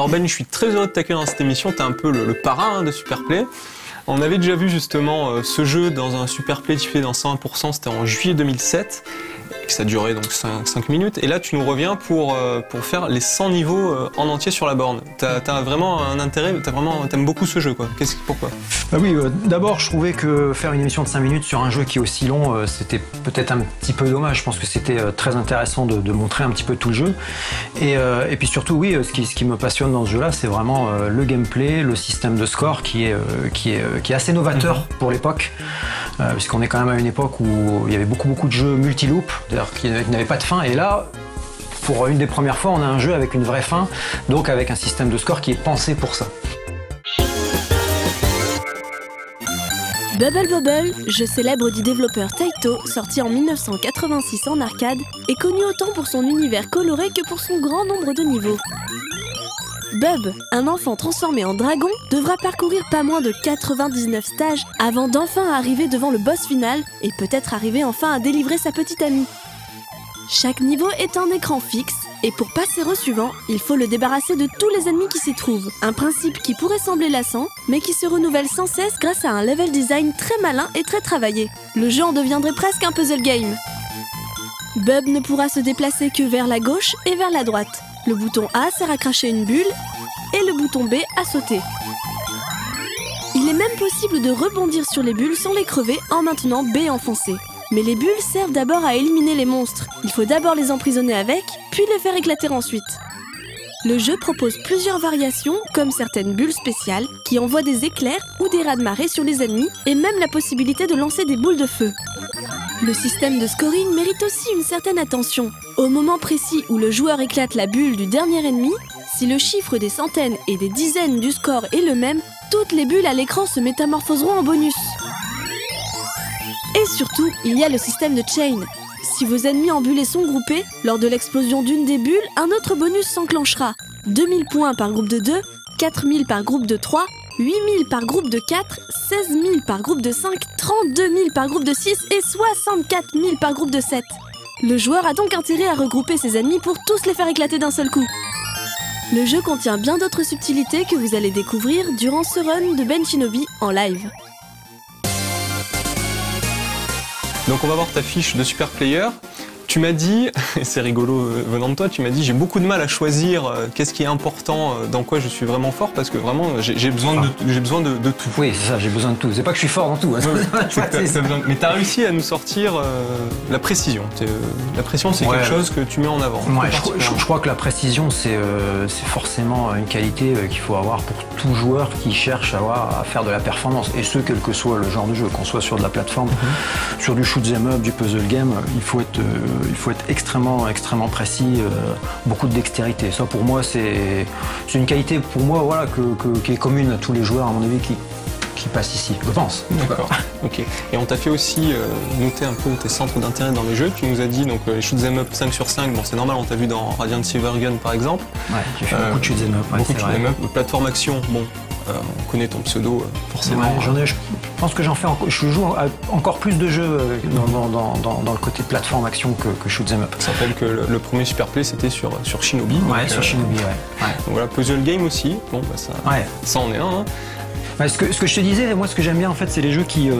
Alors Ben, je suis très heureux de t'accueillir dans cette émission, t'es un peu le parrain de Superplay. On avait déjà vu justement ce jeu dans un Superplay diffusé dans 101%, c'était en juillet 2007. Et ça durait donc 5 minutes. Et là, tu nous reviens pour faire les 100 niveaux en entier sur la borne. T'as vraiment un intérêt, t'aimes beaucoup ce jeu, quoi. Pourquoi? Bah oui, d'abord, je trouvais que faire une émission de 5 minutes sur un jeu qui est aussi long, c'était peut-être un petit peu dommage. Je pense que c'était très intéressant de montrer un petit peu tout le jeu. Et puis surtout, oui, ce qui me passionne dans ce jeu-là, c'est vraiment le gameplay, le système de score qui est assez novateur pour l'époque. Puisqu'on est quand même à une époque où il y avait beaucoup de jeux multi-loop, d'ailleurs qui n'avaient pas de fin, et là, pour une des premières fois, on a un jeu avec une vraie fin, donc avec un système de score qui est pensé pour ça. Bubble Bobble, jeu célèbre du développeur Taito, sorti en 1986 en arcade, est connu autant pour son univers coloré que pour son grand nombre de niveaux. Bub, un enfant transformé en dragon, devra parcourir pas moins de 99 stages avant d'enfin arriver devant le boss final et peut-être arriver enfin à délivrer sa petite amie. Chaque niveau est un écran fixe et pour passer au suivant, il faut le débarrasser de tous les ennemis qui s'y trouvent. Un principe qui pourrait sembler lassant, mais qui se renouvelle sans cesse grâce à un level design très malin et très travaillé. Le jeu en deviendrait presque un puzzle game. Bub ne pourra se déplacer que vers la gauche et vers la droite. Le bouton A sert à cracher une bulle et le bouton B à sauter. Il est même possible de rebondir sur les bulles sans les crever en maintenant B enfoncé. Mais les bulles servent d'abord à éliminer les monstres. Il faut d'abord les emprisonner avec, puis les faire éclater ensuite. Le jeu propose plusieurs variations, comme certaines bulles spéciales, qui envoient des éclairs ou des raz-de-marée sur les ennemis, et même la possibilité de lancer des boules de feu. Le système de scoring mérite aussi une certaine attention. Au moment précis où le joueur éclate la bulle du dernier ennemi, si le chiffre des centaines et des dizaines du score est le même, toutes les bulles à l'écran se métamorphoseront en bonus. Et surtout, il y a le système de chain. Si vos ennemis embulés sont groupés, lors de l'explosion d'une des bulles, un autre bonus s'enclenchera. 2000 points par groupe de 2, 4000 par groupe de 3, 8000 par groupe de 4, 16 000 par groupe de 5, 32 000 par groupe de 6 et 64 000 par groupe de 7. Le joueur a donc intérêt à regrouper ses ennemis pour tous les faire éclater d'un seul coup. Le jeu contient bien d'autres subtilités que vous allez découvrir durant ce run de Ben Shinobi en live. Donc on va voir ta fiche de Super Player. Tu m'as dit, et c'est rigolo venant de toi, tu m'as dit j'ai beaucoup de mal à choisir qu'est-ce qui est important, dans quoi je suis vraiment fort, parce que vraiment j'ai besoin de tout. Oui, c'est ça, j'ai besoin de tout. C'est pas que je suis fort dans tout. Hein. Mais tu as réussi à nous sortir la précision. La précision, c'est quelque chose que tu mets en avant. Ouais, je crois que la précision, c'est forcément une qualité qu'il faut avoir pour tout joueur qui cherche à faire de la performance. Et ce, quel que soit le genre de jeu, qu'on soit sur de la plateforme, sur du shoot 'em up, du puzzle game, il faut être extrêmement précis, beaucoup de dextérité. Ça, pour moi, c'est une qualité pour moi, voilà, qui est commune à tous les joueurs, à mon avis, qui passent ici, je pense. D'accord. Ok. Et on t'a fait aussi noter un peu tes centres d'intérêt dans les jeux. Tu nous as dit donc les shoot 'em up 5 sur 5. Bon, c'est normal, on t'a vu dans Radiant Silvergun par exemple. Ouais, j'ai fait beaucoup de shoot 'em up. Ouais, beaucoup de shoot 'em up. Plateforme action. Bon. On connaît ton pseudo, forcément. Ouais, je pense que je joue encore plus de jeux dans le côté plateforme action que shoot 'em up. Ça rappelle que le premier Super Play c'était sur Shinobi. Ouais, donc, sur Shinobi, ouais. Donc voilà, puzzle game aussi. Bon, bah ça en est un. Hein. Ce que je te disais, moi ce que j'aime bien en fait, c'est les jeux qui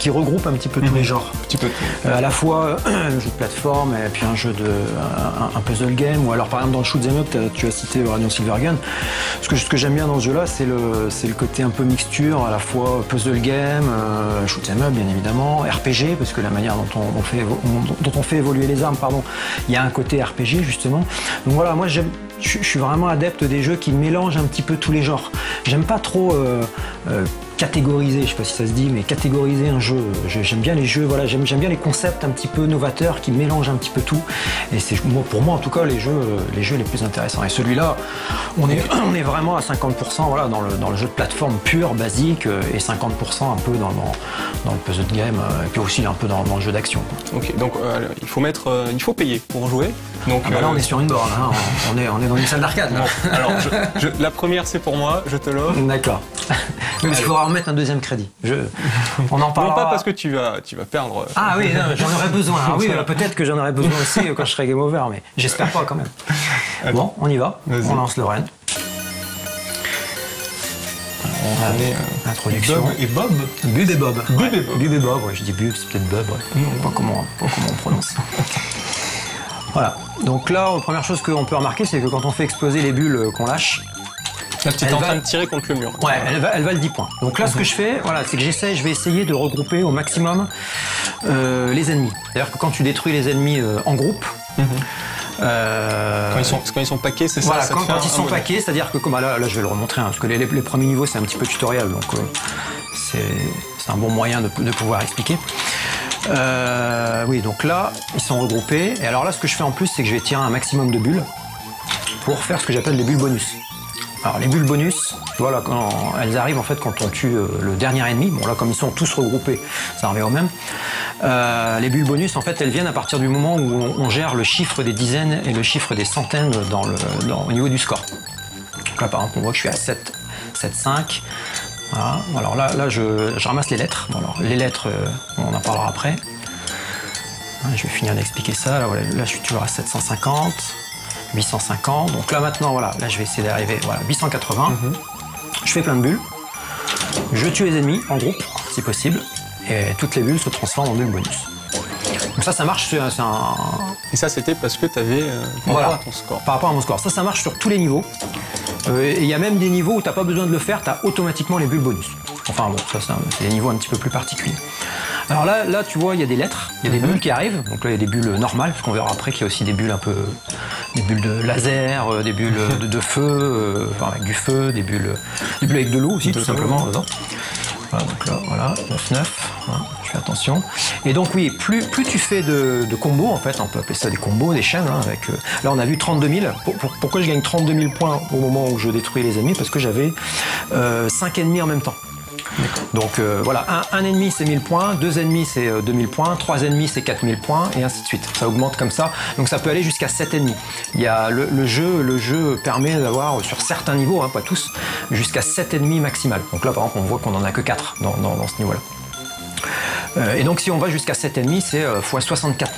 regroupent un petit peu tous les genres. Un petit peu tout. À la fois un jeu de plateforme et puis un puzzle game, ou alors par exemple dans le shoot 'em up, tu as cité Radiant Silvergun. Ce que j'aime bien dans ce jeu-là, c'est le côté un peu mixture, à la fois puzzle game, shoot 'em up bien évidemment, RPG, parce que la manière dont on fait évoluer les armes, il y a un côté RPG justement. Donc voilà, moi je suis vraiment adepte des jeux qui mélangent un petit peu tous les genres. J'aime pas trop catégoriser, je sais pas si ça se dit, mais catégoriser un jeu. J'aime bien les jeux, voilà, j'aime bien les concepts un petit peu novateurs qui mélangent un petit peu tout. Et c'est pour moi en tout cas les jeux les plus intéressants. Et celui-là, on est vraiment à 50% voilà, dans le jeu de plateforme pur, basique, et 50% un peu dans le puzzle game, et puis aussi un peu dans le jeu d'action. Ok, donc il faut payer pour jouer. Donc, là on est sur une borne, hein. on est dans une salle d'arcade. Bon, alors la première c'est pour moi, je te l'offre. D'accord. Mais il faudra remettre un deuxième crédit. On en parlera. Non pas parce que tu vas perdre. Ah oui, j'en aurais besoin. Ah oui, peut-être que j'en aurais besoin aussi quand je serai game over, mais j'espère pas quand même. Bon, on y va. On lance le run. on connaît introduction. Bub et Bob. Bub et Bob. Bub et Bob. Bub et Bob, ouais, je dis Bub, c'est peut-être Bob, ouais. Je sais pas comment on prononce. Voilà. Donc là, la première chose qu'on peut remarquer, c'est que quand on fait exploser les bulles qu'on lâche, là, tu es en train de tirer contre le mur. Ouais, elle va le 10 points. Donc là, ce que je fais, voilà, c'est que je vais essayer de regrouper au maximum les ennemis. C'est-à-dire que quand tu détruis les ennemis en groupe, quand ils sont paquets, c'est voilà, ça. Quand ils sont paquets, c'est-à-dire que comme là, je vais le remontrer, parce que les premiers niveaux, c'est un petit peu tutoriel, donc c'est un bon moyen de pouvoir expliquer. Oui, donc là, ils sont regroupés. Et alors là, ce que je fais en plus, c'est que je vais tirer un maximum de bulles pour faire ce que j'appelle les bulles bonus. Alors les bulles bonus, tu vois là, elles arrivent en fait quand on tue le dernier ennemi. Bon là, comme ils sont tous regroupés, ça revient au même. Les bulles bonus, en fait, elles viennent à partir du moment où on gère le chiffre des dizaines et le chiffre des centaines au niveau du score. Donc là, par exemple, on voit que je suis à 7, 5. Voilà. Alors là, je ramasse les lettres. Bon, alors, les lettres, on en parlera après. Je vais finir d'expliquer ça. Là, voilà, là, je suis toujours à 750, 850. Donc là, maintenant, voilà, là, je vais essayer d'arriver à 880. Je fais plein de bulles. Je tue les ennemis en groupe, si possible. Et toutes les bulles se transforment en bulles bonus. Donc ça marche. Et ça, c'était parce que tu avais par rapport à ton score. Par rapport à mon score. Ça marche sur tous les niveaux. Et il y a même des niveaux où tu n'as pas besoin de le faire, tu as automatiquement les bulles bonus. Enfin bon, ça c'est des niveaux un petit peu plus particuliers. Alors là tu vois, il y a des lettres, il y a des bulles qui arrivent. Donc là, il y a des bulles normales, parce qu'on verra après qu'il y a aussi des bulles des bulles de laser, des bulles de feu, enfin avec du feu, des bulles avec de l'eau aussi, tout simplement dedans. Voilà, donc là, voilà, 9-9, voilà, je fais attention. Et donc oui, plus tu fais de combos, en fait, on peut appeler ça des combos, des chaînes, hein, avec, là on a vu 32 000. Pourquoi je gagne 32 000 points au moment où je détruis les ennemis? Parce que j'avais 5 ennemis en même temps. Donc voilà, un ennemi c'est 1000 points, 2 ennemis c'est 2000 points, 3 ennemis c'est 4000 points, et ainsi de suite. Ça augmente comme ça, donc ça peut aller jusqu'à 7 ennemis. Il y a le jeu permet d'avoir, sur certains niveaux, hein, pas tous, jusqu'à 7 ennemis maximal. Donc là par exemple on voit qu'on en a que 4 dans ce niveau-là. Et donc si on va jusqu'à 7 ennemis, c'est fois 64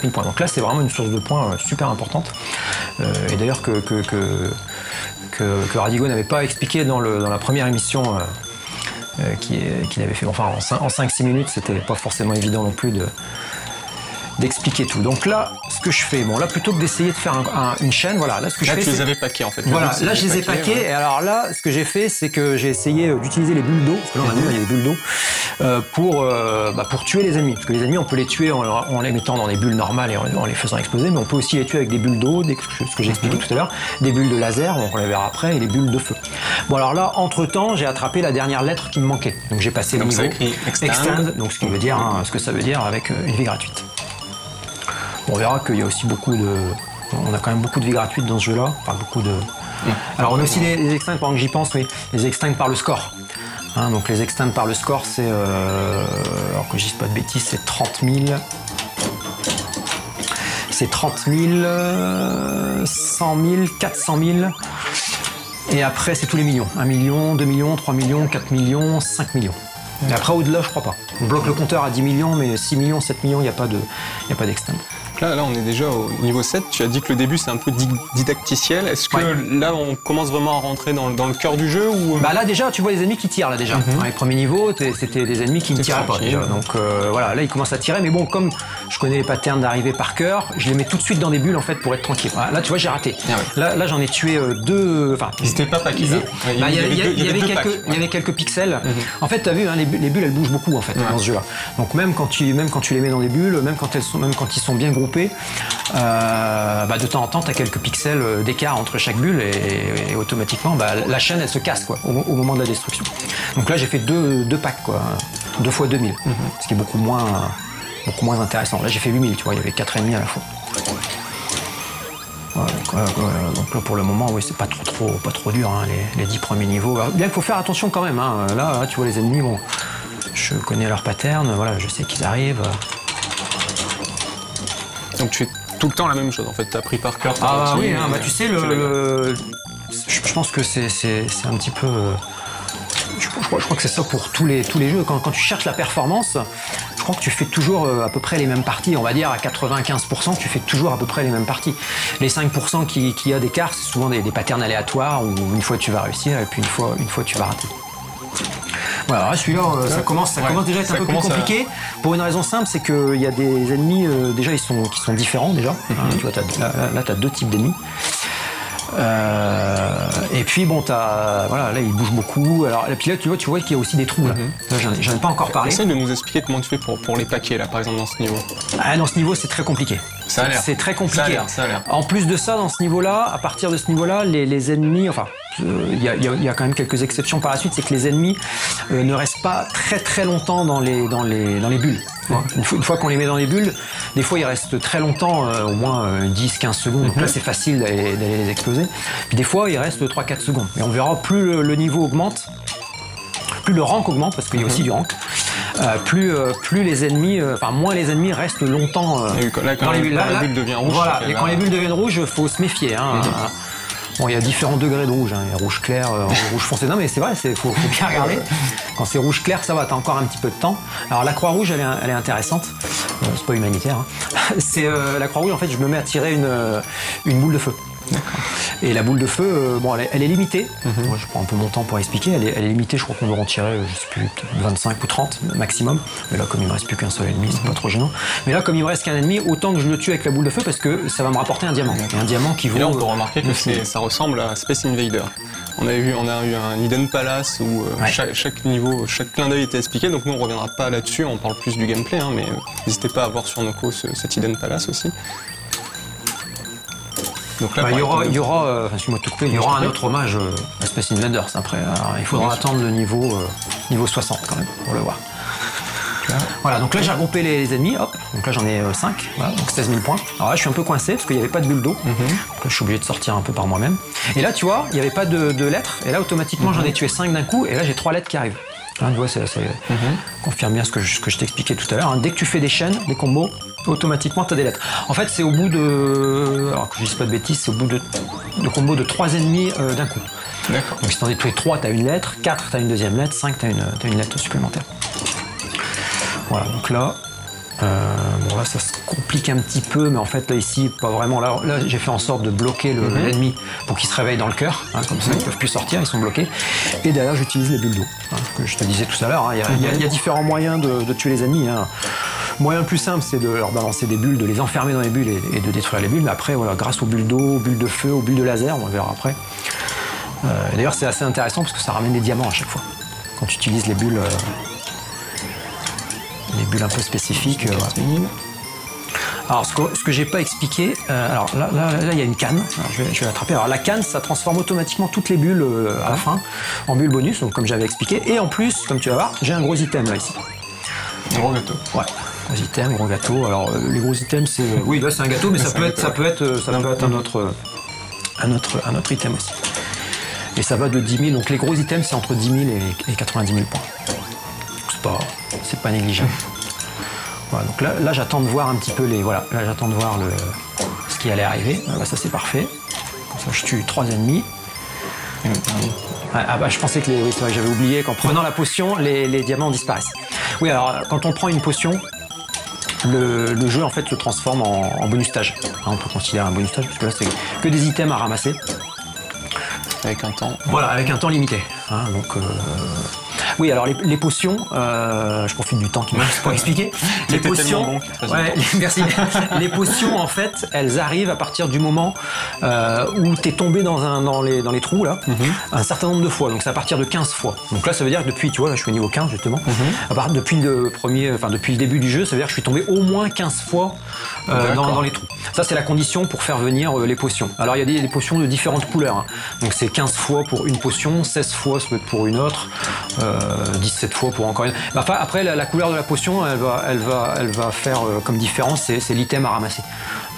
000 points. Donc là c'est vraiment une source de points super importante. Et d'ailleurs que Radigo n'avait pas expliqué dans la première émission qu'il avait fait. Enfin, en 5-6 minutes, c'était pas forcément évident non plus d'expliquer tout. Donc là, ce que je fais, bon là, plutôt que d'essayer de faire une chaîne, voilà, là ce que je fais, tu les avais paqués en fait. Voilà, là je les ai paqués, ouais. Et alors là, ce que j'ai fait, c'est que j'ai essayé d'utiliser les bulles d'eau, parce que là on a vu, il y a des bulles d'eau, pour tuer les ennemis. Parce que les ennemis, on peut les tuer en les mettant dans des bulles normales et en les faisant exploser, mais on peut aussi les tuer avec des bulles d'eau, ce que j'ai expliqué tout à l'heure, des bulles de laser, donc on les verra après, et les bulles de feu. Bon alors là, entre-temps, j'ai attrapé la dernière lettre qui me manquait. Donc j'ai passé le niveau Extend, donc ce qui veut dire, ce que ça veut dire avec une vie gratuite. Bon, on verra qu'il y a aussi on a quand même beaucoup de vie gratuite dans ce jeu-là. Enfin, beaucoup de. Alors, on a aussi les extincts, pendant que j'y pense, oui. Les extincts par le score. Hein, donc, les extincts par le score, c'est. Alors que je dise pas de bêtises, c'est 30 000. C'est 30 000, 100 000, 400 000. Et après, c'est tous les millions. 1 million, 2 millions, 3 millions, 4 millions, 5 millions. Et après, au-delà, je crois pas. On bloque le compteur à 10 millions, mais 6 millions, 7 millions, il n'y a pas d'extend. Là, on est déjà au niveau 7. Tu as dit que le début, c'est un peu didacticiel. Est-ce que là, on commence vraiment à rentrer dans le cœur du jeu ou... Bah là, déjà, tu vois les ennemis qui tirent, là, déjà. Dans les premiers niveaux, c'était des ennemis qui ne tiraient pas, déjà. Donc voilà, là, ils commencent à tirer. Mais bon, comme je connais les patterns d'arrivée par cœur, je les mets tout de suite dans des bulles, en fait, pour être tranquille. Voilà, là, tu vois, j'ai raté. Là, j'en ai tué 2... Enfin, ils n'étaient pas paquets, là. Il y avait quelques pixels. En fait, tu as vu, hein, les bulles, elles bougent beaucoup, en fait, dans ce jeu-là. Donc même quand tu les mets dans des bulles, même quand ils sont bien groupés, de temps en temps, tu as quelques pixels d'écart entre chaque bulle et automatiquement, la chaîne, elle se casse quoi, au moment de la destruction. Donc là, j'ai fait deux packs, quoi, 2 fois 2000, ce qui est beaucoup moins intéressant. Là, j'ai fait 8000, tu vois, il y avait 4 ennemis à la fois. Voilà, donc là, pour le moment, oui, c'est pas trop dur, hein, les 10 premiers niveaux. Alors, bien qu'il faut faire attention quand même, hein. Là, tu vois, les ennemis, bon, je connais leur pattern, voilà, je sais qu'ils arrivent. Donc tu fais tout le temps la même chose en fait, tu as appris par cœur. Oui, hein, tu sais, je pense que c'est un petit peu... Je crois que c'est ça pour tous les jeux. Quand tu cherches la performance, je crois que tu fais toujours à peu près les mêmes parties. On va dire à 95%, tu fais toujours à peu près les mêmes parties. Les 5% qui a d'écart, c'est souvent des patterns aléatoires où une fois tu vas réussir et puis une fois tu vas rater. Voilà, celui-là, ça commence déjà à être un peu plus compliqué. Pour une raison simple, c'est qu'il y a des ennemis déjà qui sont différents déjà. Tu vois, là, tu as 2 types d'ennemis. Et puis bon, là il bouge beaucoup. Alors, et puis là tu vois qu'il y a aussi des trous là. Là j'en ai pas encore parlé. Essaye de nous expliquer comment tu fais pour les paquets là, par exemple dans ce niveau. Dans ce niveau c'est très compliqué. Ça a l'air. C'est très compliqué. Ça a l'air. En plus de ça, dans ce niveau-là, à partir de ce niveau-là, les ennemis, enfin, il y a quand même quelques exceptions par la suite, c'est que les ennemis ne restent pas très très longtemps dans les bulles. Une fois qu'on les met dans les bulles, des fois ils restent très longtemps, au moins 10-15 secondes. Donc là c'est facile d'aller les exploser. Puis des fois ils restent 3-4 secondes. Et on verra, plus le niveau augmente, plus le rank augmente, parce qu'il y a aussi du rank, plus les ennemis, moins les ennemis restent longtemps quand les bulles deviennent rouges. Voilà, et quand les bulles deviennent rouges, il faut se méfier. Bon, il y a différents degrés de rouge, il y a rouge clair, rouge foncé. Non mais c'est vrai, faut bien regarder. Quand c'est rouge clair, ça va, t'as encore un petit peu de temps. Alors la Croix-Rouge, elle est intéressante. C'est pas humanitaire. C'est la Croix-Rouge, en fait, je me mets à tirer une boule de feu. Et la boule de feu, elle est limitée. Moi, je prends un peu mon temps pour expliquer. Elle est limitée, je crois qu'on doit en tirer, je sais plus, 25 ou 30 maximum. Mais là, comme il me reste plus qu'un seul ennemi, c'est pas trop gênant. Mais là, comme il me reste qu'un ennemi, autant que je le tue avec la boule de feu parce que ça va me rapporter un diamant. Et un diamant qui vaut. Et là, on peut remarquer que ça ressemble à Space Invader. On a eu un Hidden Palace où chaque niveau, chaque clin d'œil était expliqué. Donc nous, on reviendra pas là-dessus. On parle plus du gameplay, mais n'hésitez pas à voir sur Noco cet Hidden Palace aussi. Donc là, il y aura excuse-moi de te couper, il y aura un autre hommage à Space Invaders après. Alors, il faudra attendre le niveau 60 quand même pour le voir. Voilà, donc là j'ai regroupé les ennemis, hop, donc là j'en ai 5, voilà, donc 16 000 points. Alors là je suis un peu coincé parce qu'il n'y avait pas de bulle d'eau, donc là je suis obligé de sortir un peu par moi-même. Et là tu vois, il n'y avait pas de lettres, et là automatiquement j'en ai tué 5 d'un coup, et là j'ai 3 lettres qui arrivent. Hein, tu vois, ça confirme bien ce que je t'expliquais tout à l'heure. Hein. Dès que tu fais des chaînes, des combos, automatiquement tu as des lettres. En fait c'est au bout de, alors que je dis pas de bêtises, c'est au bout de combos de 3 ennemis d'un coup. D'accord. Donc si t'en as tué 3, tu as une lettre, 4, tu as une deuxième lettre, 5, tu as une lettre supplémentaire. Voilà, donc là, là ça se complique un petit peu, mais en fait là ici, pas vraiment. Là j'ai fait en sorte de bloquer l'ennemi pour qu'il se réveille dans le cœur, comme ça ils ne peuvent plus sortir, ils sont bloqués. Et derrière j'utilise les bulles d'eau, que je te disais tout à l'heure. Il y a différents moyens de tuer les ennemis. Le moyen le plus simple, c'est de leur balancer des bulles, de les enfermer dans les bulles et de détruire les bulles. Mais après, voilà, grâce aux bulles d'eau, aux bulles de feu, aux bulles de laser, on le verra après. D'ailleurs c'est assez intéressant parce que ça ramène des diamants à chaque fois quand tu utilises les bulles. Les bulles un peu spécifiques. Alors, ce que j'ai pas expliqué, alors là, il y a une canne. Alors, je vais l'attraper. Alors, la canne, ça transforme automatiquement toutes les bulles à la fin en bulles bonus, donc comme j'avais expliqué. Et en plus, comme tu vas voir, j'ai un gros item là ici. Un gros gâteau. Ouais. Gros item, gros gâteau. Alors, les gros items, c'est. Oui, là, c'est un gâteau, mais ça peut être un autre item aussi. Et ça va de 10 000. Donc, les gros items, c'est entre 10 000 et 90 000 points. C'est pas négligeable. Voilà, donc là j'attends de voir un petit peu j'attends de voir ce qui allait arriver. Là, ça c'est parfait. Comme ça je tue 3 ennemis. Je pensais que oui, c'est vrai, j'avais oublié qu'en prenant la potion, les diamants disparaissent. Oui, alors quand on prend une potion, le jeu en fait se transforme en bonus stage. On peut considérer un bonus stage parce que là c'est que des items à ramasser. Avec un temps. Voilà, avec un temps limité. Oui, alors les potions, je profite du temps qui me reste pour expliquer. Les potions, merci. Les potions, en fait, elles arrivent à partir du moment où tu es tombé dans les trous, là, un certain nombre de fois. Donc c'est à partir de 15 fois. Donc là, ça veut dire que depuis, tu vois, là je suis au niveau 15 justement, depuis le début du jeu, ça veut dire que je suis tombé au moins 15 fois dans les trous. Ça, c'est la condition pour faire venir les potions. Alors il y a des potions de différentes couleurs. Donc c'est 15 fois pour une potion, 16 fois ça peut être pour une autre, 17 fois pour encore une. Enfin, après, la couleur de la potion, elle va faire comme différence, c'est l'item à ramasser.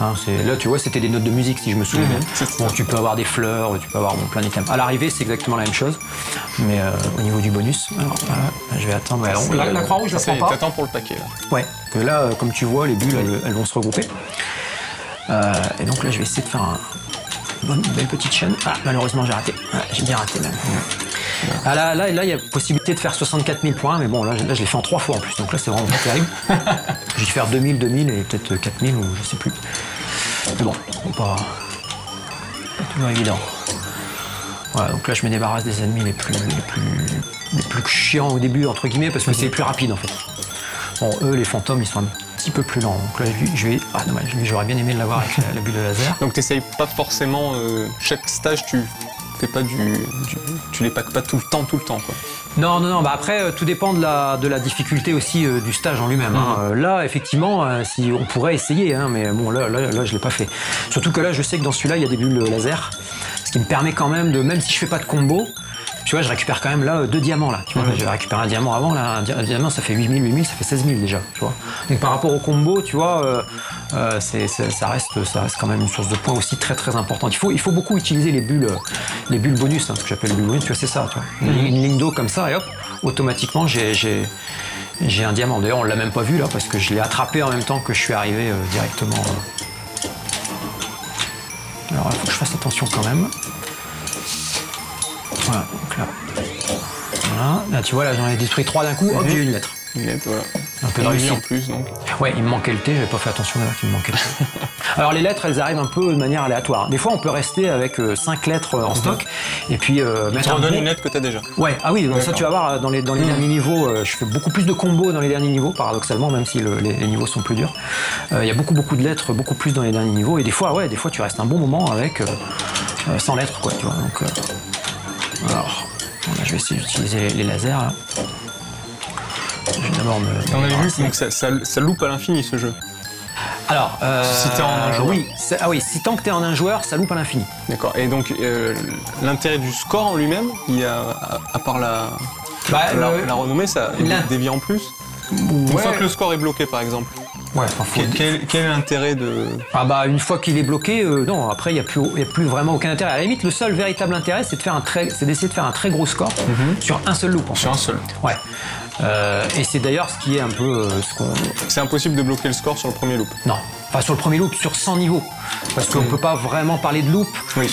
Là, tu vois, c'était des notes de musique, si je me souviens bien. Bon, tu peux avoir des fleurs, tu peux avoir plein d'items. À l'arrivée, c'est exactement la même chose, mais au niveau du bonus, alors, je vais attendre. La Croix-Rouge, je la prends pas. T'attends pour le paquet, là. Ouais, que là, comme tu vois, les bulles, elles vont se regrouper. Et donc là, je vais essayer de faire une belle petite chaîne. Malheureusement, j'ai raté. J'ai bien raté, même. Là, il y a possibilité de faire 64 000 points, mais bon, là je l'ai fait en 3 fois en plus, donc là, c'est vraiment pas terrible. Je vais faire 2000 et peut-être 4000 ou je sais plus. Mais bon, pas toujours évident. Voilà, donc là je me débarrasse des ennemis les plus chiants au début, entre guillemets, parce que c'est les plus rapide en fait. Bon, eux, les fantômes, ils sont un petit peu plus lents. Donc là, ah dommage, j'aurais bien aimé l'avoir avec la bulle de laser. Donc t'essayes pas forcément, chaque stage, tu les packs pas tout le temps, quoi. Non, bah après, tout dépend de la difficulté aussi du stage en lui-même. Hein. Là, effectivement, si on pourrait essayer, hein, mais bon, là, je l'ai pas fait. Surtout que là, je sais que dans celui-là, il y a des bulles laser, ce qui me permet quand même de, même si je fais pas de combo, tu vois, je récupère quand même là 2 diamants là. Tu vois, j'ai récupéré un diamant avant, là, un diamant ça fait 8000, ça fait 16 000 déjà, tu vois. Donc par rapport au combo, tu vois, ça reste quand même une source de points aussi très très importante. Il faut beaucoup utiliser les bulles bonus, hein, ce que j'appelle les bulles bonus, tu vois, c'est ça, tu vois. Une ligne d'eau comme ça et hop, automatiquement j'ai un diamant. D'ailleurs, on l'a même pas vu là parce que je l'ai attrapé en même temps que je suis arrivé directement. Alors il faut que je fasse attention quand même. Voilà, donc là. Voilà. Là, tu vois, là, j'en ai détruit 3 d'un coup. Hop, j'ai eu une lettre. Une lettre, voilà. Un peu de réussite. En plus, donc. Ouais, il me manquait le T, j'avais pas fait attention d'ailleurs qu'il me manquait le T. Alors, les lettres, elles arrivent un peu de manière aléatoire. Des fois, on peut rester avec 5 lettres en stock et puis mettre. Tu redonnes une lettre que t'as déjà. Ouais, ah oui, ça, tu vas voir, dans les derniers niveaux, je fais beaucoup plus de combos dans les derniers niveaux, paradoxalement, même si les niveaux sont plus durs. Il y a beaucoup de lettres, beaucoup plus dans les derniers niveaux. Et des fois, tu restes un bon moment avec 100 lettres, quoi, tu vois. Donc. Alors, là, je vais essayer d'utiliser les lasers. Là. Je vais d'abord me. On avait vu donc ça loupe à l'infini ce jeu. Alors, si t'es en un joueur. Oui, si tant que t'es en un joueur, ça loupe à l'infini. D'accord. Et donc l'intérêt du score en lui-même, il y a à part la renommée, ça dévie en plus. Une fois que le score est bloqué, par exemple. Ouais, quel est l'intérêt de... Ah bah une fois qu'il est bloqué, non, après il n'y a plus vraiment aucun intérêt. À la limite, le seul véritable intérêt, c'est d'essayer de faire un très gros score sur un seul loop. Sur un seul. Ouais. Et c'est d'ailleurs ce qui est un peu C'est impossible de bloquer le score sur le premier loop. Non. Enfin, sur le premier loop, sur 100 niveaux. Parce qu'on ne peut pas vraiment parler de loop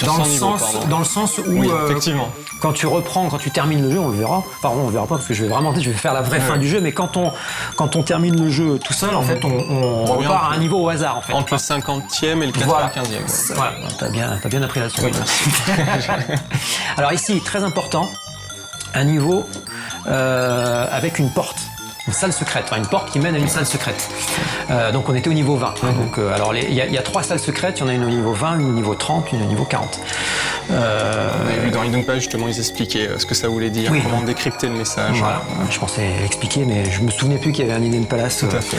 dans le sens où, effectivement. Quand tu termines le jeu, on le verra. Pardon, on le verra pas parce que je vais faire la vraie fin du jeu, mais quand on termine le jeu tout seul, en fait, on repart à un niveau au hasard, en fait. Entre le 50e et le 95e. Voilà, t'as bien appris là-dessus. Oui, merci. Alors ici, très important, un niveau avec une porte. Une salle secrète, enfin une porte qui mène à une salle secrète. Donc on était au niveau 20. Donc, alors il y a 3 salles secrètes, il y en a une au niveau 20, une au niveau 30, une au niveau 40. On avait vu dans Hidden Page justement, ils expliquaient ce que ça voulait dire, comment décrypter le message. Voilà. Je pensais l'expliquer, mais je me souvenais plus qu'il y avait un Hidden Palace tout à fait,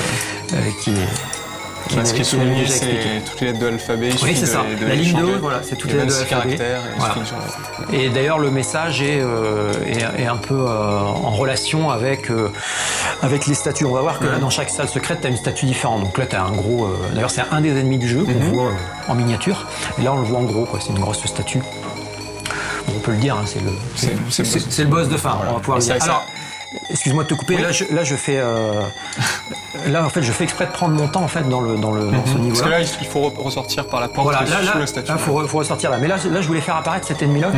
ce qui est souligné, c'est toutes les lettres de l'alphabet. Oui, c'est ça. La ligne de haut, voilà, c'est toutes les lettres de l'alphabet. Voilà. Et d'ailleurs, le message est un peu en relation avec les statues. On va voir que là, dans chaque salle secrète, tu as une statue différente. Donc là, tu as un gros. D'ailleurs, c'est un des ennemis du jeu qu'on voit en miniature. Et là, on le voit en gros, quoi. C'est une grosse statue. Bon, on peut le dire, hein, c'est le boss de fin. Voilà. On va pouvoir le dire. Alors, excuse-moi de te couper. Oui. Là, je fais. Là, en fait, je fais exprès de prendre mon temps en fait dans ce niveau-là. Parce que là, il faut ressortir par la porte sous le statut. Là, faut ressortir là. Mais là, je voulais faire apparaître cet ennemi-là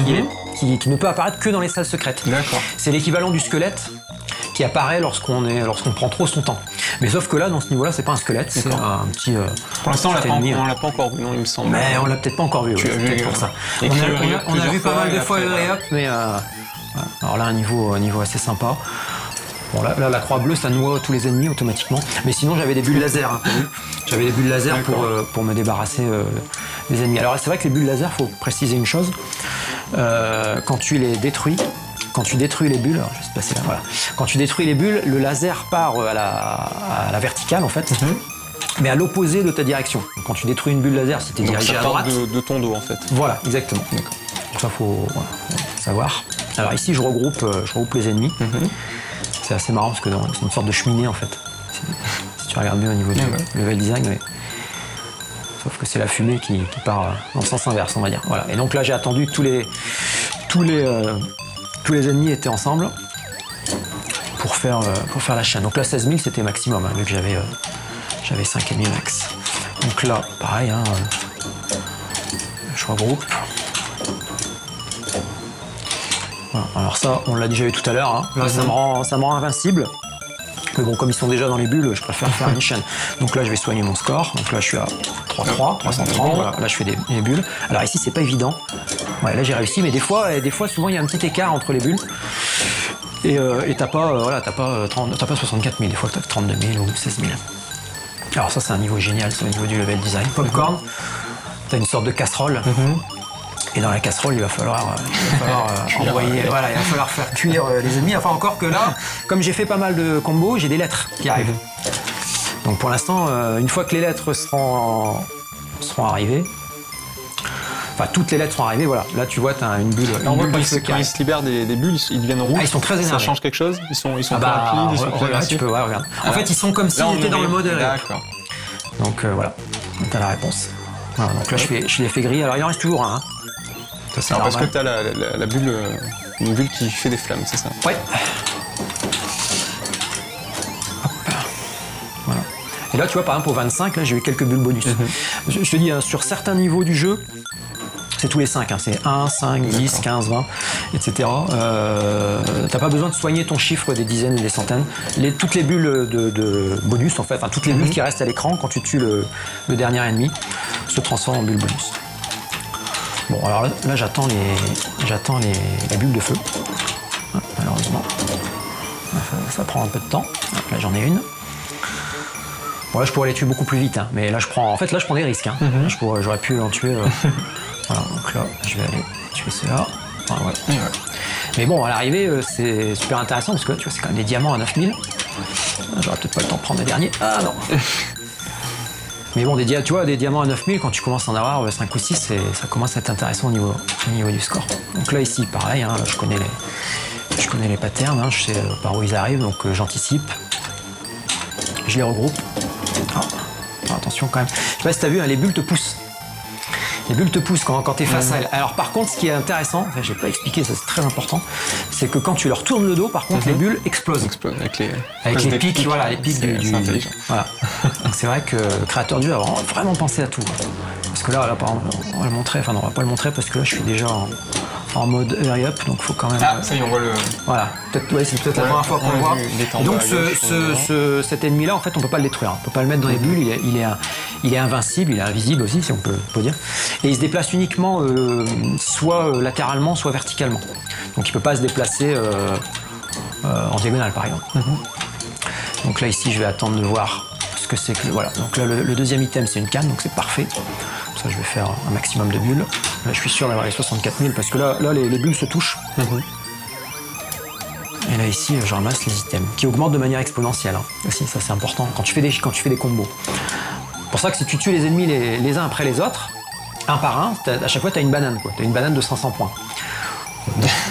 qui ne peut apparaître que dans les salles secrètes. D'accord. C'est l'équivalent du squelette qui apparaît lorsqu'on prend trop son temps. Mais sauf que là, dans ce niveau-là, c'est pas un squelette, c'est un petit. Pour l'instant, on l'a pas encore vu, non, il me semble. Mais on l'a peut-être pas encore vu. Tu as vu pour ça. On a vu pas mal de fois le Hurry Up, mais alors là, un niveau assez sympa. Bon, là, la croix bleue, ça noie tous les ennemis automatiquement. Mais sinon, j'avais des bulles laser. Hein, j'avais des bulles laser pour me débarrasser des ennemis. Alors, c'est vrai que les bulles laser, faut préciser une chose. Quand tu les détruis, quand tu détruis les bulles, alors je vais se passer là, voilà. Quand tu détruis les bulles, le laser part à la verticale, en fait. Mais à l'opposé de ta direction. Donc, quand tu détruis une bulle laser, si tu es dirigé à droite. De ton dos, en fait. Voilà, exactement. D'accord. Donc ça, faut savoir. Alors ici, je regroupe les ennemis. C'est assez marrant parce que c'est une sorte de cheminée en fait. Si tu regardes bien au niveau du level design, oui. Sauf que c'est la fumée qui part dans le sens inverse, on va dire. Voilà. Et donc là, j'ai attendu que tous les ennemis étaient ensemble pour faire la chaîne. Donc là, 16 000, c'était maximum, hein, vu que j'avais 5 ennemis max. Donc là, pareil, hein, je regroupe. Voilà. Alors ça, on l'a déjà vu tout à l'heure. Hein. Là, ça me rend invincible. Mais bon, comme ils sont déjà dans les bulles, je préfère faire une chaîne. Donc là, je vais soigner mon score. Donc là, je suis à 3, 330, voilà. Là je fais des bulles. Alors ici c'est pas évident. Ouais, là j'ai réussi, mais des fois souvent il y a un petit écart entre les bulles. Et t'as pas 64 000, des fois t'as 32 000 ou 16 000. Alors ça c'est un niveau génial, c'est au niveau du level design. Popcorn, t'as une sorte de casserole. Et dans la casserole, il va falloir envoyer, voilà, il va falloir faire cuire les ennemis. Enfin, encore que là, comme j'ai fait pas mal de combos, j'ai des lettres qui arrivent. Donc pour l'instant, une fois que les lettres seront arrivées, enfin toutes les lettres seront arrivées, voilà. Là, tu vois, tu as une bulle. Là, on voit quand ils se libèrent des bulles, ils deviennent rouges. Ah, ils sont très énervés. Ça change quelque chose? Ils sont plus rapides, ils sont plus agressifs. tu peux voir, regarde. En fait, ils sont comme s'ils étaient dans le mode. D'accord. Donc voilà, t'as la réponse. Voilà, donc là, je les fais griller. Alors il en reste toujours un. Hein. Alors, parce que tu as la bulle, une bulle qui fait des flammes, c'est ça? Ouais. Hop. Voilà. Et là, tu vois, par exemple, au 25, là, j'ai eu quelques bulles bonus. Je te dis, hein, sur certains niveaux du jeu, c'est tous les 5, hein, c'est 1, 5, 10, 15, 20, etc. T'as pas besoin de soigner ton chiffre des dizaines et des centaines. Toutes les bulles de bonus, en fait, enfin, toutes les bulles qui restent à l'écran quand tu tues le dernier ennemi se transforment en bulles bonus. Bon, alors là j'attends les bulles de feu. Malheureusement, ça prend un peu de temps. Là j'en ai une. Bon, là je pourrais les tuer beaucoup plus vite, hein, mais là je prends des risques. Hein. J'aurais pu en tuer. Voilà, donc là je vais aller tuer ceux-là. Enfin, ouais. Mais bon, à l'arrivée, c'est super intéressant parce que tu vois, c'est quand même des diamants à 9000. J'aurais peut-être pas le temps de prendre le dernier. Ah non. Mais bon, tu vois, des diamants à 9000, quand tu commences à en avoir 5 ou 6, ça commence à être intéressant au niveau du score. Donc là, ici, pareil, hein, je connais les patterns, hein, je sais par où ils arrivent, donc j'anticipe. Je les regroupe. Alors, attention quand même. Je sais pas si tu as vu, hein, les bulles te poussent. Les bulles te poussent quand tu es face à elles. Alors par contre, ce qui est intéressant, enfin, je n'ai pas expliqué, ça c'est très important, c'est que quand tu leur tournes le dos, par contre, les bulles explosent. Avec les pics, voilà, les pics du voilà. Donc c'est vrai que le créateur du jeu a vraiment pensé à tout. Parce que là par exemple, on va le montrer, enfin non, on va pas le montrer parce que là je suis déjà en mode hurry up, donc faut quand même. Ah, ça y est, on voit le. Voilà, c'est peut-être la première fois qu'on le voit. Donc cet ennemi-là, en fait, on peut pas le détruire. On peut pas le mettre dans les bulles. Il est invincible, il est invisible aussi, si on peut dire. Et il se déplace uniquement soit latéralement, soit verticalement. Donc il peut pas se déplacer en diagonale, par exemple. Donc là ici, je vais attendre de voir ce que c'est que voilà. Donc là, le deuxième item, c'est une canne, donc c'est parfait. Ça, je vais faire un maximum de bulles. Là, je suis sûr d'avoir les 64 000 parce que là les bulles se touchent. Et là, ici, je ramasse les items qui augmentent de manière exponentielle. Hein. Aussi, ça, c'est important quand tu fais des combos. C'est pour ça que si tu tues les ennemis les uns après les autres, un par un, à chaque fois, tu as une banane. Tu as une banane de 500 points.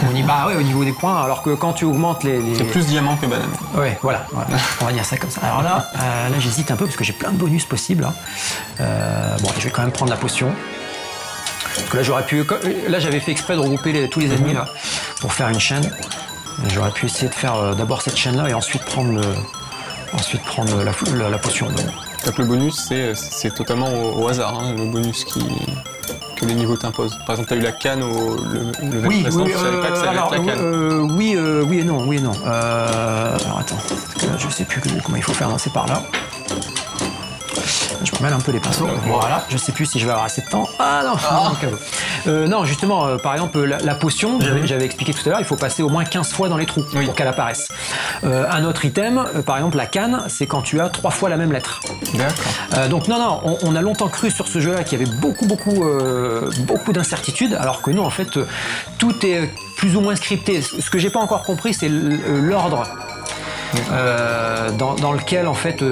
Au niveau des points, alors que quand tu augmentes les... C'est plus diamant que banane. Ouais, voilà, on va dire ça comme ça. Alors là j'hésite un peu parce que j'ai plein de bonus possibles. Bon, je vais quand même prendre la potion. Parce que là, j'avais fait exprès de regrouper tous les ennemis là, pour faire une chaîne. J'aurais pu essayer de faire d'abord cette chaîne-là et ensuite prendre la potion. Donc le bonus, c'est totalement au hasard, hein, le bonus que les niveaux t'imposent. Par exemple, tu as eu la canne le précédent, tu savais pas que ça allait être la canne. Oui et non. Alors attends, parce que là, je sais plus comment il faut faire, non, c'est par là. Je me mêle un peu les pinceaux. Voilà, je sais plus si je vais avoir assez de temps. Ah non, non, justement, par exemple, la potion, j'avais expliqué tout à l'heure, il faut passer au moins 15 fois dans les trous pour qu'elle apparaisse. Un autre item, par exemple, la canne, c'est quand tu as 3 fois la même lettre. D'accord. Donc non, on a longtemps cru sur ce jeu-là qu'il y avait beaucoup d'incertitudes, alors que nous, en fait, tout est plus ou moins scripté. Ce que j'ai pas encore compris, c'est l'ordre. Dans lequel en fait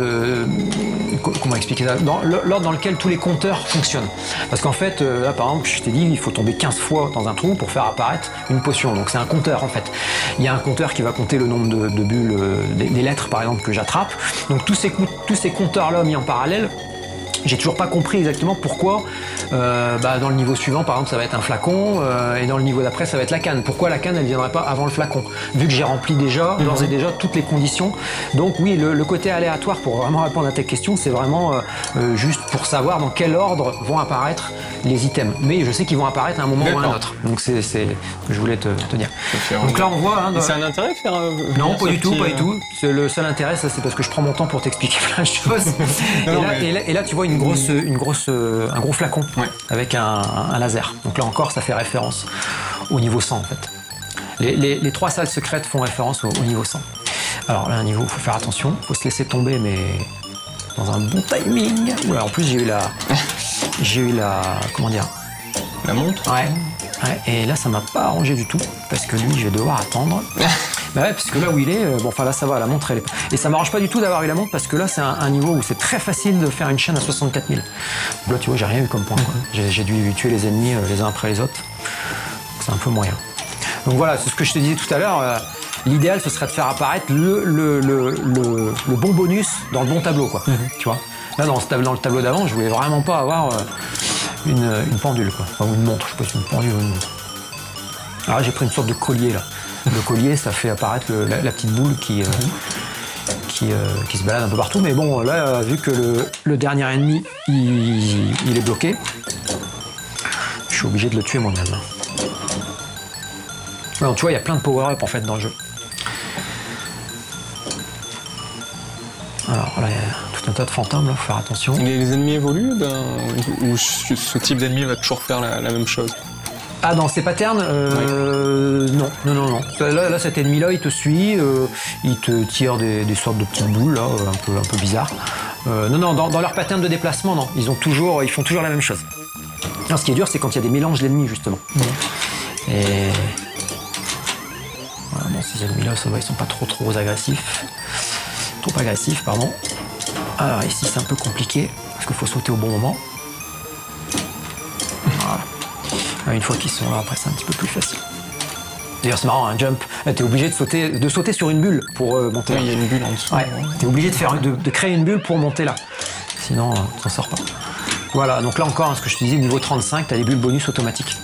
comment expliquer ça, l'ordre dans lequel tous les compteurs fonctionnent, parce qu'en fait là par exemple je t'ai dit il faut tomber 15 fois dans un trou pour faire apparaître une potion, donc c'est un compteur en fait, il y a un compteur qui va compter le nombre de bulles des lettres par exemple que j'attrape, donc tous ces compteurs là mis en parallèle. J'ai toujours pas compris exactement pourquoi dans le niveau suivant, par exemple, ça va être un flacon et dans le niveau d'après, ça va être la canne. Pourquoi la canne, elle viendrait pas avant le flacon? Vu que j'ai rempli d'ores et déjà toutes les conditions. Donc oui, le côté aléatoire, pour vraiment répondre à ta question, c'est vraiment juste pour savoir dans quel ordre vont apparaître les items. Mais je sais qu'ils vont apparaître à un moment ou à un autre. Donc c'est ce que je voulais te dire. Donc là, on voit... Hein, c'est un intérêt de faire... non, pas du tout. Le seul intérêt, ça c'est parce que je prends mon temps pour t'expliquer plein de choses. Et là, tu vois une un gros flacon avec un laser. Donc là encore, ça fait référence au niveau 100 en fait. Les 3 salles secrètes font référence au niveau 100. Alors là, un niveau, il faut faire attention, il faut se laisser tomber, mais dans un bon timing. Oula, en plus, j'ai eu la, comment dire, la montre. Ouais. Et là, ça m'a pas arrangé du tout, parce que lui, je vais devoir attendre. Bah ouais, parce que là où il est, bon, enfin là, ça va, la montre, elle est... Et ça m'arrange pas du tout d'avoir eu la montre, parce que là, c'est un niveau où c'est très facile de faire une chaîne à 64 000. Donc là, tu vois, j'ai rien eu comme point. J'ai dû tuer les ennemis les uns après les autres. C'est un peu moyen. Donc voilà, c'est ce que je te disais tout à l'heure. L'idéal, ce serait de faire apparaître le bon bonus dans le bon tableau, quoi. Tu vois. Là, dans le tableau d'avant, je voulais vraiment pas avoir une pendule, quoi. Enfin, ou une montre, je sais pas si c'est une pendule ou une montre. Alors là, j'ai pris une sorte de collier, là. Le collier, ça fait apparaître la petite boule qui se balade un peu partout. Mais bon, là, vu que le dernier ennemi, il est bloqué, je suis obligé de le tuer moi-même. Alors, tu vois, il y a plein de power-up en fait dans le jeu. Alors là, il y a tout un tas de fantômes, il faut faire attention. Les ennemis évoluent ou ce type d'ennemi va toujours faire la même chose? Ah, dans ces patterns, non. Là, cet ennemi-là, il te suit, il te tire des sortes de petites boules, là, un peu bizarres. Non, dans leur pattern de déplacement, non. Ils font toujours la même chose. Non, ce qui est dur, c'est quand il y a des mélanges d'ennemis, justement. Et... Voilà, bon, ces ennemis-là, ça va, ils sont pas trop agressifs. Trop agressifs, pardon. Alors ici, c'est un peu compliqué, parce qu'il faut sauter au bon moment. Voilà. Une fois qu'ils sont là, après, c'est un petit peu plus facile. D'ailleurs, c'est marrant, un jump, t'es obligé de sauter sur une bulle pour monter là. Il y a une bulle en dessous. Ouais, t'es obligé de créer une bulle pour monter là. Sinon, tu t'en sors pas. Voilà, donc là encore, ce que je te disais, niveau 35, t'as les bulles bonus automatiques.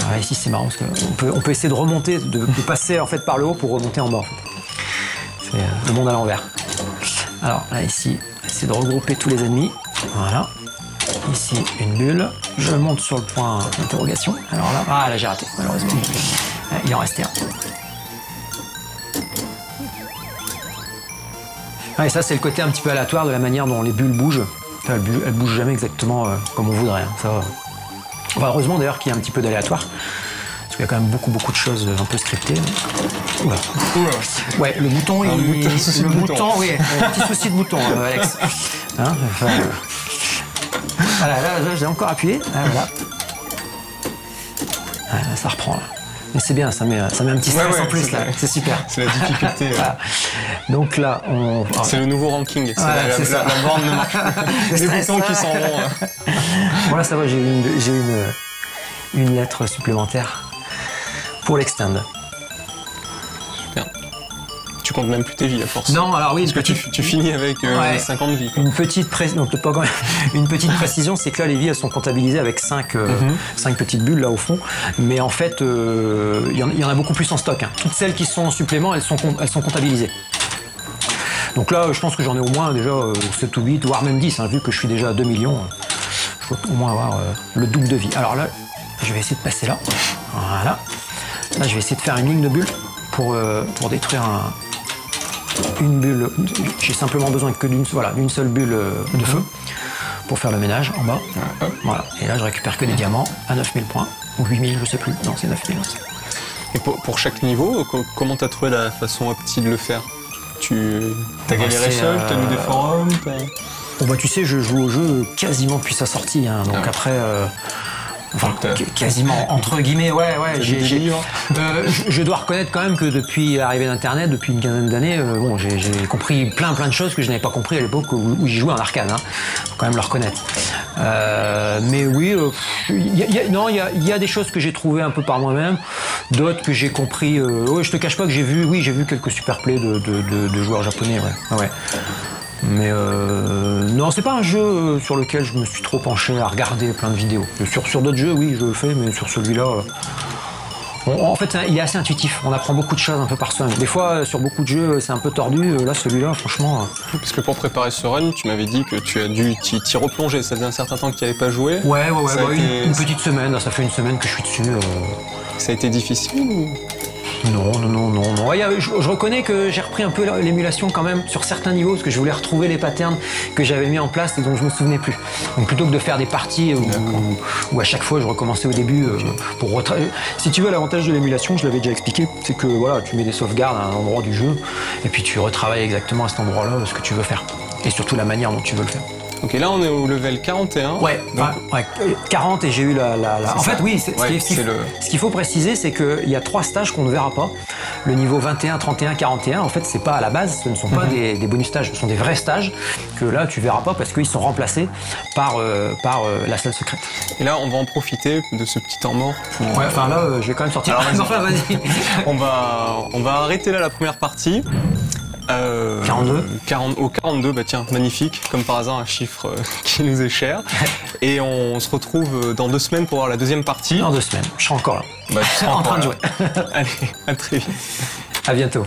Alors ici, c'est marrant, parce qu'on peut essayer de remonter, de passer en fait par le haut pour remonter en bas. En fait. C'est le monde à l'envers. Alors là, ici, essayer de regrouper tous les ennemis. Voilà. Ici, une bulle. Je monte sur le point d'interrogation. Alors là, là j'ai raté, malheureusement. Il en restait un. Et ça, c'est le côté un petit peu aléatoire de la manière dont les bulles bougent. Elles bougent jamais exactement comme on voudrait. Hein. Ça, enfin, heureusement d'ailleurs qu'il y a un petit peu d'aléatoire. Parce qu'il y a quand même beaucoup de choses un peu scriptées. Oula. Ouais, le bouton, oui, un petit souci de bouton, Alex. Hein, enfin, voilà, là, j'ai encore appuyé. Voilà. Là, ça reprend là. Mais c'est bien, ça met un petit stress en plus là. C'est super. C'est la difficulté. Voilà. Donc là, c'est le nouveau ranking. Voilà, la borne ne marche plus. Les boutons qui s'en vont. Bon là, ça va, j'ai eu une lettre supplémentaire pour l'extend. Super. Tu comptes même plus tes vies à force. Non, alors oui. Parce que tu finis avec 50 vies. Une petite précision, c'est que là, les vies, elles sont comptabilisées avec 5 petites bulles là au fond. Mais en fait, il y en a beaucoup plus en stock. Hein. Toutes celles qui sont en supplément, elles sont comptabilisées. Donc là, je pense que j'en ai au moins déjà 7 ou 8, voire même 10, hein, vu que je suis déjà à 2 millions. Je dois au moins avoir le double de vie. Alors là, je vais essayer de passer là. Voilà. Là, je vais essayer de faire une ligne de bulles pour détruire une bulle. J'ai simplement besoin que d'une seule bulle de feu pour faire le ménage en bas. Voilà. Et là, je récupère que des diamants à 9000 points. Ou 8000, je sais plus. Non, c'est 9000. Et pour chaque niveau, comment t'as trouvé la façon opti de le faire? T'as galéré seul, t'as lu des forums? Bon bah tu sais, je joue au jeu quasiment depuis sa sortie, hein, donc après... Enfin, quasiment, entre guillemets, ouais. Je dois reconnaître quand même que depuis l'arrivée d'Internet, depuis une quinzaine d'années, bon, j'ai compris plein de choses que je n'avais pas compris à l'époque où j'y jouais en arcade. Hein. Faut quand même le reconnaître. Mais oui, il y a des choses que j'ai trouvées un peu par moi-même, d'autres que j'ai compris. Ouais, je te cache pas que j'ai vu quelques super plays de joueurs japonais. Ouais. Mais non, c'est pas un jeu sur lequel je me suis trop penché à regarder plein de vidéos. Sur d'autres jeux, oui, je le fais, mais sur celui-là, en fait, il est assez intuitif. On apprend beaucoup de choses un peu par soi. Des fois, sur beaucoup de jeux, c'est un peu tordu. Là, celui-là, franchement... Parce que pour préparer ce run, tu m'avais dit que tu as dû t'y replonger. Ça faisait un certain temps que tu n'y avais pas joué. Ouais, une petite semaine. Ça fait une semaine que je suis dessus. Ça a été difficile ou... Non. Ouais, je reconnais que j'ai repris un peu l'émulation quand même sur certains niveaux parce que je voulais retrouver les patterns que j'avais mis en place et dont je me souvenais plus. Donc plutôt que de faire des parties où à chaque fois je recommençais au début si tu veux, l'avantage de l'émulation, je l'avais déjà expliqué, c'est que voilà, tu mets des sauvegardes à un endroit du jeu et puis tu retravailles exactement à cet endroit-là ce que tu veux faire et surtout la manière dont tu veux le faire. Ok, là on est au level 41. Ouais, 40 et j'ai eu la... En fait, oui, ce qu'il faut préciser, c'est qu'il y a 3 stages qu'on ne verra pas. Le niveau 21, 31, 41, en fait, c'est pas à la base, ce ne sont pas des bonus stages, ce sont des vrais stages que là, tu verras pas parce qu'ils sont remplacés par la salle secrète. Et là, on va en profiter de ce petit temps mort. Ouais, enfin là, je vais quand même sortir. Alors, enfin, vas-y. on va arrêter là la première partie. 42. Au 42, bah tiens, magnifique, comme par hasard un chiffre qui nous est cher. Et on se retrouve dans 2 semaines pour voir la deuxième partie. Dans 2 semaines, je serai encore là. Bah, tu seras en train de jouer. Allez, à très vite. À bientôt.